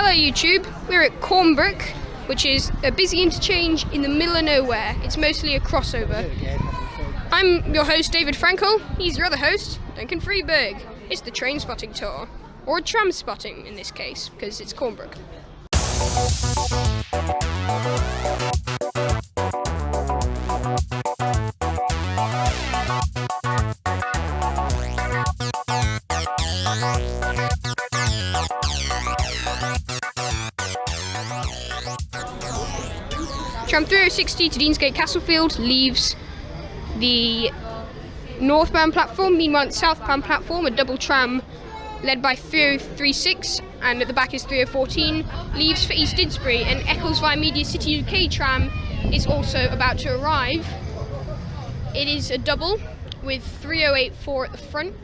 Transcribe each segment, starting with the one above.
Hello YouTube, we're at Cornbrook, which is a busy interchange in the middle of nowhere. It's mostly a crossover. I'm your host David Frankel, he's your other host, Duncan Freeberg. It's the Trainspotting tour, or Tram-spotting in this case, because it's Cornbrook. Tram 3060 to Deansgate Castlefield leaves the northbound platform. Meanwhile, the southbound platform, a double tram led by 3036, and at the back is 3014, leaves for East Didsbury. An Eccles via Media City UK tram is also about to arrive. It is a double with 3084 at the front.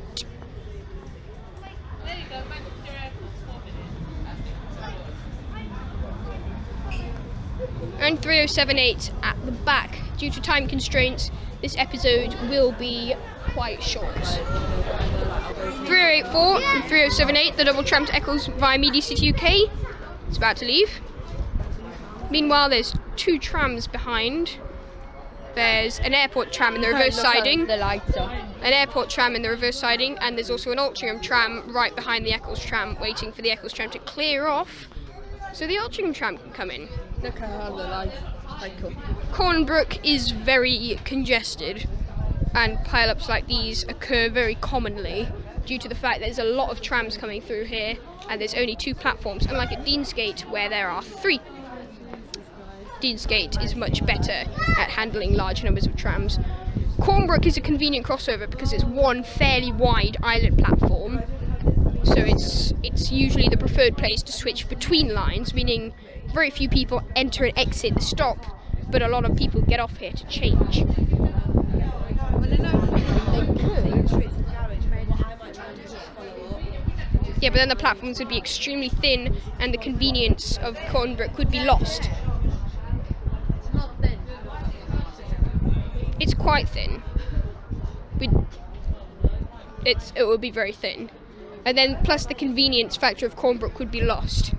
And 3078 at the back. Due to time constraints, this episode will be quite short. 3084 and 3078, the double tram to Eccles via Media City UK, it's about to leave. Meanwhile, there's two trams behind. There's an airport tram in the reverse siding. The lights are. An airport tram in the reverse siding, and there's also an Altrincham tram right behind the Eccles tram, waiting for the Eccles tram to clear off so the Altrincham tram can come in. Look at how the lights cycle. Cornbrook is very congested, and pile-ups like these occur very commonly due to the fact that there's a lot of trams coming through here, and there's only two platforms, unlike at Deansgate where there are three. Deansgate is much better at handling large numbers of trams. Cornbrook is a convenient crossover because it's one fairly wide island platform, so it's usually the preferred place to switch between lines, meaning very few people enter and exit the stop, but a lot of people get off here to change. Yeah, but then the platforms would be extremely thin and the convenience of Cornbrook would be lost. It's quite thin. It would be very thin. And then plus the convenience factor of Cornbrook would be lost.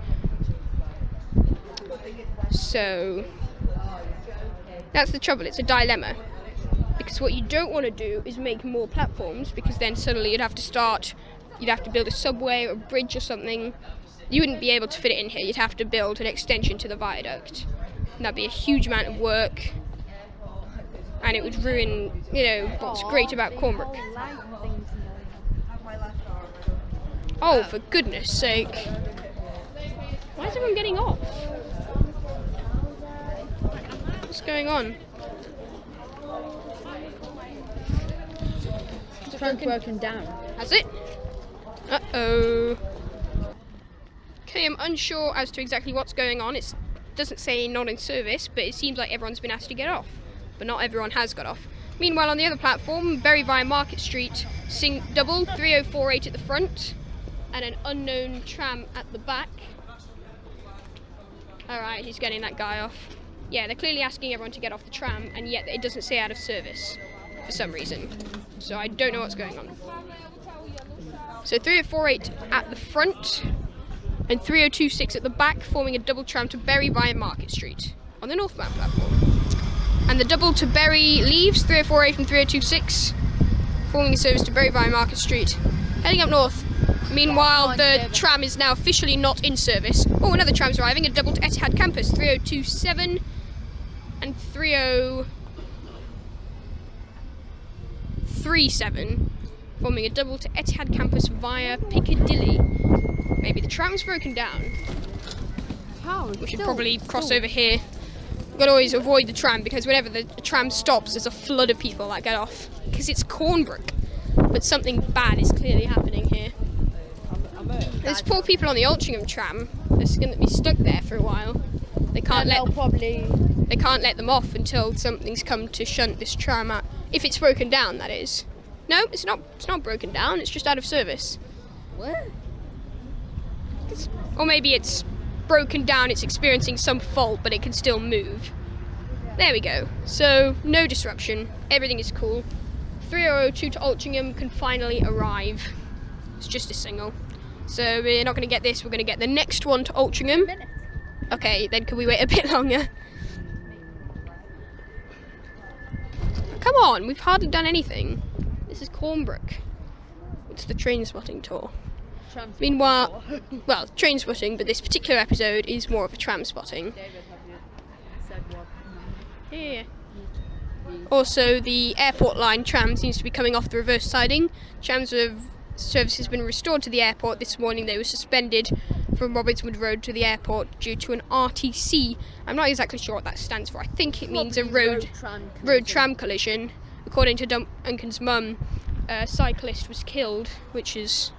So that's the trouble, it's a dilemma. Because what you don't want to do is make more platforms, because then suddenly you'd have to build a subway or a bridge or something. You wouldn't be able to fit it in here, you'd have to build an extension to the viaduct. And that'd be a huge amount of work. And it would ruin, what's great about Cornbrook. Oh, for goodness sake. Why is everyone getting off? What's going on? The train's broken down. Has it? Uh-oh. Okay, I'm unsure as to exactly what's going on. It doesn't say not in service, but it seems like everyone's been asked to get off. But not everyone has got off. Meanwhile, on the other platform, Bury via Market Street, double 3048 at the front, and an unknown tram at the back. Alright, he's getting that guy off. Yeah, they're clearly asking everyone to get off the tram, and yet it doesn't say out of service for some reason. So I don't know what's going on. So 3048 at the front, and 3026 at the back, forming a double tram to Bury via Market Street on the northbound platform. And the double to Bury leaves, 3048 and 3026, forming a service to Bury via Market Street, heading up north. Meanwhile, the tram is now officially not in service. Oh, another tram's arriving, a double to Etihad Campus, 3027 and 3037, forming a double to Etihad Campus via Piccadilly. Maybe the tram's broken down. How? We should probably cross over here. We've got to always avoid the tram, because whenever the tram stops, there's a flood of people that get off. Because it's Cornbrook. But something bad is clearly happening here. There's poor people on the Altrincham tram. They're going to be stuck there for a while. They can't let them off until something's come to shunt this tram out. If it's broken down, that is. No, it's not broken down. It's just out of service. What? Or maybe it's broken down. It's experiencing some fault, but it can still move. There we go. So no disruption. Everything is cool. 3002 to Altrincham can finally arrive. It's just a single. So we're not going to get this, we're going to get the next one to Altrincham. Okay, then can we wait a bit longer? Come on, we've hardly done anything. This is Cornbrook. It's the Trainspotting tour. Meanwhile, well, Trainspotting, but this particular episode is more of a tram-spotting. Yeah. Also, the airport line tram seems to be coming off the reverse siding. Trams service has been restored to the airport. This morning they were suspended from Robinswood Road to the airport due to an RTC. I'm not exactly sure what that stands for. I think it means a road tram collision. According to Duncan's mum, a cyclist was killed, which is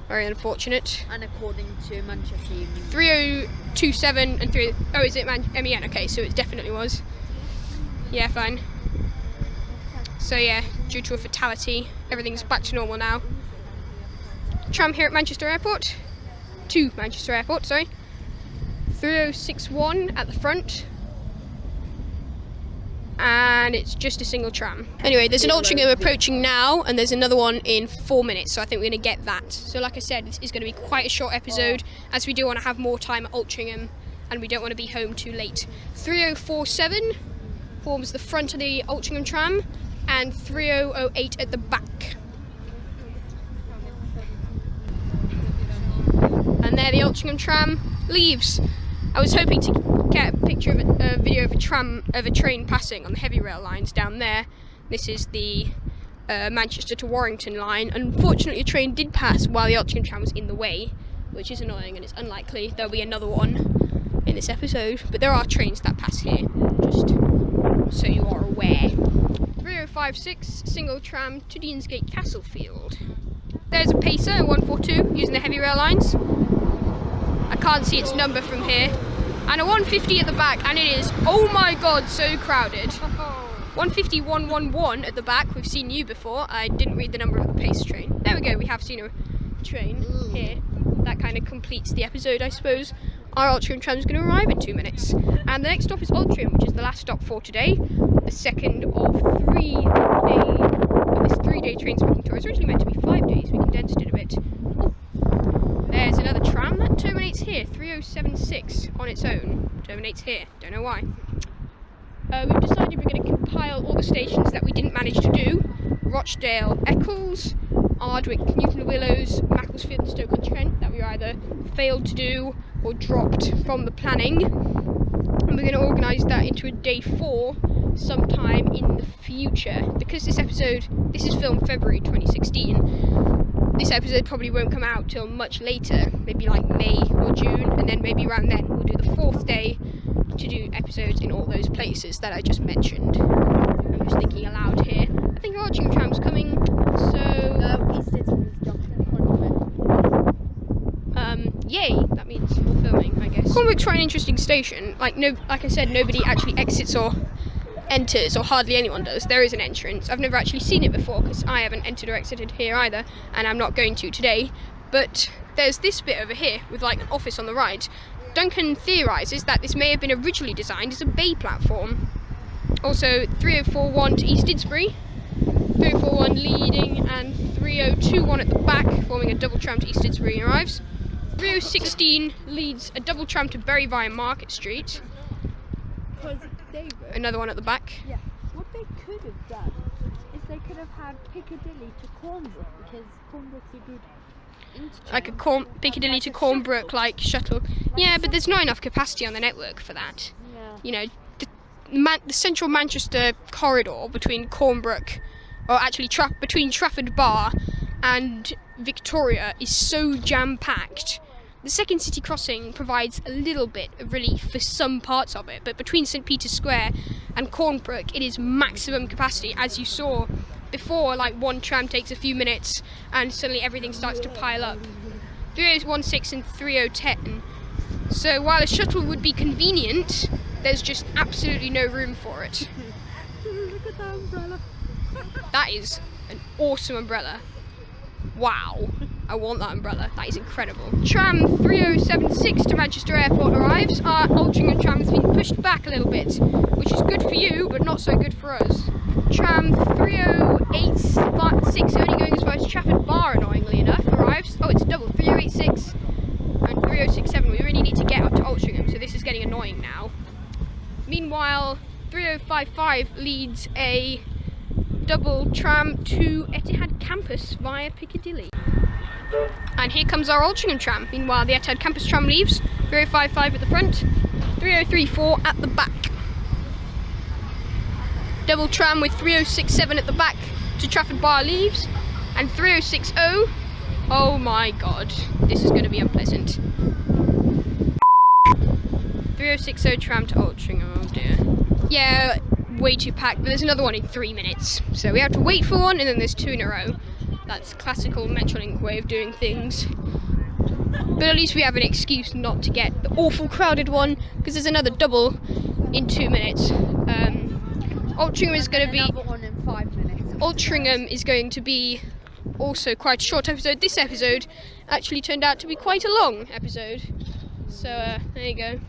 very unfortunate. And according to Manchester Evening. 3027 and 3. Oh, is it MEN? Okay, so it definitely was. Yeah, fine. So yeah, due to a fatality, everything's back to normal now. Tram here at Manchester Airport. To Manchester Airport, sorry. 3061 at the front. And it's just a single tram. Anyway, there's an Altrincham approaching now, and there's another one in 4 minutes, so I think we're going to get that. So like I said, this is going to be quite a short episode, as we do want to have more time at Altrincham, and we don't want to be home too late. 3047 forms the front of the Altrincham tram, and 3008 at the back. And there the Altrincham tram leaves. I was hoping to get a picture of a video of a train passing on the heavy rail lines down there. This is the Manchester to Warrington line. Unfortunately, a train did pass while the Altrincham tram was in the way, which is annoying, and it's unlikely there'll be another one in this episode. But there are trains that pass here, just so you are aware. 3056 single tram to Deansgate Castlefield. There's a Pacer in 142 using the heavy rail lines. I can't see its number from here. And a 150 at the back, and it is, oh my god, so crowded. 150 111 at the back. We've seen you before. I didn't read the number of the Pacer train. There we go, we have seen a train here. That kind of completes the episode, I suppose. Our Altrincham tram is going to arrive in 2 minutes. And the next stop is Altrincham, which is the last stop for today. The second of this 3-day Trainspotting tour. It's originally meant to be 5 days. We condensed it a bit. Oh, there's another tram that terminates here. 3076 on its own. Terminates here. Don't know why. We've decided we're going to compile all the stations that we didn't manage to do. Rochdale, Eccles, Ardwick, Newton Willows, Macclesfield and Stoke-on-Trent that we either failed to do or dropped from the planning. And we're going to organise that into a day 4 sometime in the future. Because this is filmed February 2016, this episode probably won't come out till much later, maybe like May or June, and then maybe around then we'll do the 4th day to do episodes in all those places that I just mentioned. I'm just thinking aloud here. I think our Altrincham tram's coming, so... Yay, that means we're filming, I guess. Cornbrook's quite an interesting station. Like I said, nobody actually exits or enters, or hardly anyone does. There is an entrance. I've never actually seen it before, because I haven't entered or exited here either, and I'm not going to today. But there's this bit over here, with like an office on the right. Duncan theorises that this may have been originally designed as a bay platform. Also, 3041 to East Didsbury, 3041 leading, and 3021 at the back, forming a double tram to East Didsbury arrives. 3016 leads a double tram to Bury via Market Street. Another one at the back. Yeah. What they could have done is they could have had Piccadilly to Cornbrook, because Cornbrook's a good interchange. Like a Piccadilly to Cornbrook, like shuttle. Yeah, but there's not enough capacity on the network for that. Yeah. You know, the central Manchester corridor between Cornbrook, or actually between Trafford Bar and Victoria, is so jam-packed. The second city crossing provides a little bit of relief for some parts of it, but between St Peter's Square and Cornbrook, it is maximum capacity, as you saw before. Like, one tram takes a few minutes and suddenly everything starts to pile up. 3016 and 3010. So while a shuttle would be convenient, there's just absolutely no room for it. Look at that umbrella. That is an awesome umbrella. Wow, I want that umbrella. That is incredible. Tram 3076 to Manchester Airport arrives. Our Altrincham tram has been pushed back a little bit, which is good for you, but not so good for us. Tram 3086 only going as far as Trafford Bar, annoyingly enough, arrives. Oh, it's double, 3086 and 3067. We really need to get up to Altrincham, so this is getting annoying now. Meanwhile, 3055 leads a double tram to Etihad campus via Piccadilly. And here comes our Altrincham tram. Meanwhile, the Etihad campus tram leaves, 3055 at the front, 3034 at the back. Double tram with 3067 at the back to Trafford Bar leaves, and 3060, oh my god, this is going to be unpleasant. 3060 tram to Altrincham, oh dear. Yeah, way too packed, but there's another one in 3 minutes. So we have to wait for one, and then there's 2 in a row. That's classical Metrolink way of doing things. But at least we have an excuse not to get the awful crowded one, because there's another double in 2 minutes. Altrincham is going to be... Another one in 5 minutes. Altrincham is going to be also quite a short episode. This episode actually turned out to be quite a long episode. So, there you go.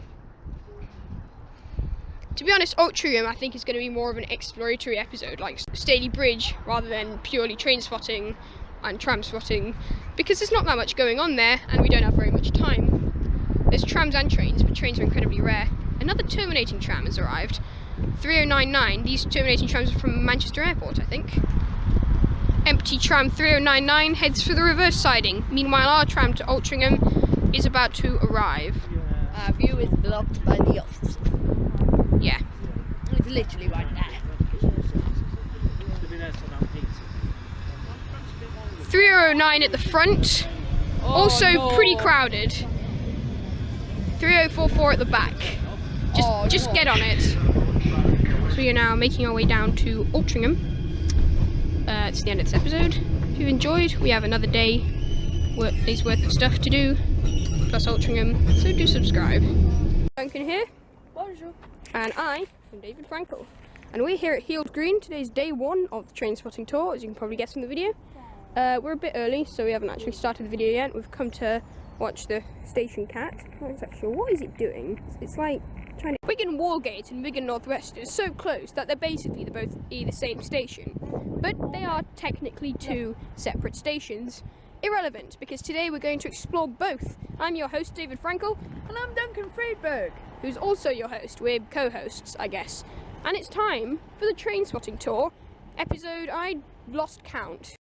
To be honest, Altrincham I think is going to be more of an exploratory episode, like Staley Bridge, rather than purely train spotting and tram spotting, because there's not that much going on there and we don't have very much time. There's trams and trains, but trains are incredibly rare. Another terminating tram has arrived. 3099, these terminating trams are from Manchester Airport, I think. Empty tram 3099 heads for the reverse siding. Meanwhile, our tram to Altrincham is about to arrive. Our view is blocked by the office. Yeah. It's literally right there. 3009 at the front, also pretty crowded. 3044 at the back. Just get on it. So we are now making our way down to Altrincham. It's the end of this episode. If you've enjoyed, we have another day's worth of stuff to do, plus Altrincham, so do subscribe. Duncan here. Bonjour. And I am David Frankel. And we're here at Heald Green. Today's day 1 of the train spotting tour, as you can probably guess from the video. We're a bit early, so we haven't actually started the video yet. We've come to watch the station cat. I'm not exactly sure. What is it doing? It's like trying to... Wigan Wallgate and Wigan Northwest is so close that they're basically both the same station. But they are technically 2 separate stations. Irrelevant, because today we're going to explore both. I'm your host, David Frankel. And I'm Duncan Friedberg, who's also your host. We're co-hosts, I guess. And it's time for the train spotting tour, episode I lost count.